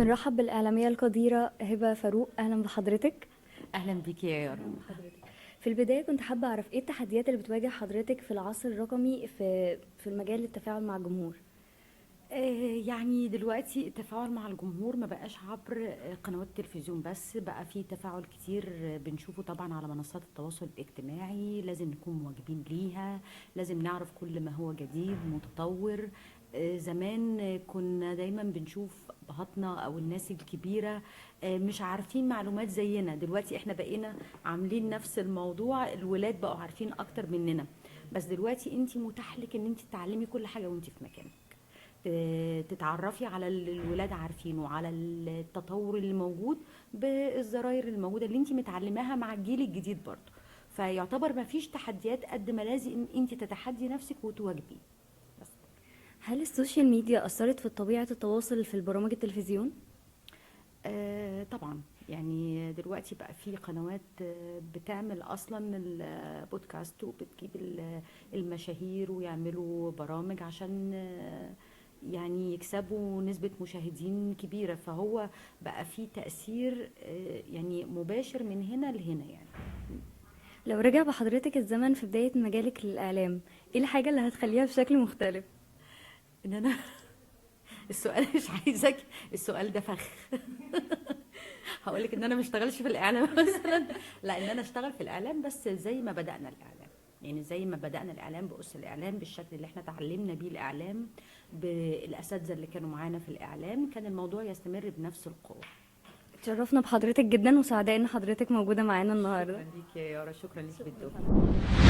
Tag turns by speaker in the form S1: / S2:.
S1: بنرحب بالإعلامية القديرة هبة فاروق، أهلا بحضرتك.
S2: اهلا بيكي يا يارا.
S1: في البداية كنت حابة أعرف إيه التحديات اللي بتواجه حضرتك في العصر الرقمي في المجال التفاعل مع الجمهور؟
S2: يعني دلوقتي التفاعل مع الجمهور ما بقاش عبر قنوات التلفزيون بس، بقى في تفاعل كتير بنشوفه طبعا على منصات التواصل الاجتماعي، لازم نكون مواكبين ليها، لازم نعرف كل ما هو جديد متطور. زمان كنا دايما بنشوف ابهاتنا او الناس الكبيرة مش عارفين معلومات زينا، دلوقتي احنا بقينا عاملين نفس الموضوع، الولاد بقوا عارفين اكتر مننا. بس دلوقتي انت متاح لك ان انت تتعلمي كل حاجة وانت في مكانك، تتعرفي على اللي الولاد عارفينه، وعلى التطور اللي موجود بالزراير الموجودة اللي انت متعلماها مع الجيل الجديد برضه. فيعتبر ما فيش تحديات قد ما لازم ان انت تتحدي نفسك وتواجبي بس.
S1: هل السوشيال ميديا أثرت في طبيعة التواصل في البرامج التلفزيون؟
S2: طبعا، يعني دلوقتي بقى في قنوات بتعمل اصلا البودكاست، وبتجيب المشاهير ويعملوا برامج عشان يعني يكسبوا نسبة مشاهدين كبيرة، فهو بقى في تأثير يعني مباشر من هنا لهنا يعني.
S1: لو رجع بحضرتك الزمن في بداية مجالك للإعلام، إيه الحاجة اللي هتخليها بشكل مختلف؟
S2: ان انا السؤال مش عايزك، السؤال ده فخ. هقولك ان انا ما اشتغلش في الاعلام مثلا، لا، ان انا اشتغل في الاعلام بس زي ما بدأنا الاعلام، يعني زي ما بدأنا الاعلام بأس الاعلام بالشكل اللي احنا اتعلمنا بيه الاعلام، بالاساتذه اللي كانوا معانا في الاعلام، كان الموضوع يستمر بنفس القوه.
S1: اتشرفنا بحضرتك جدا وسعداء إن حضرتك موجودة معانا النهاردة.
S2: شكرا ليك يا يارا، شكرا ليك
S1: شكرا
S2: بالدور.
S1: فندم.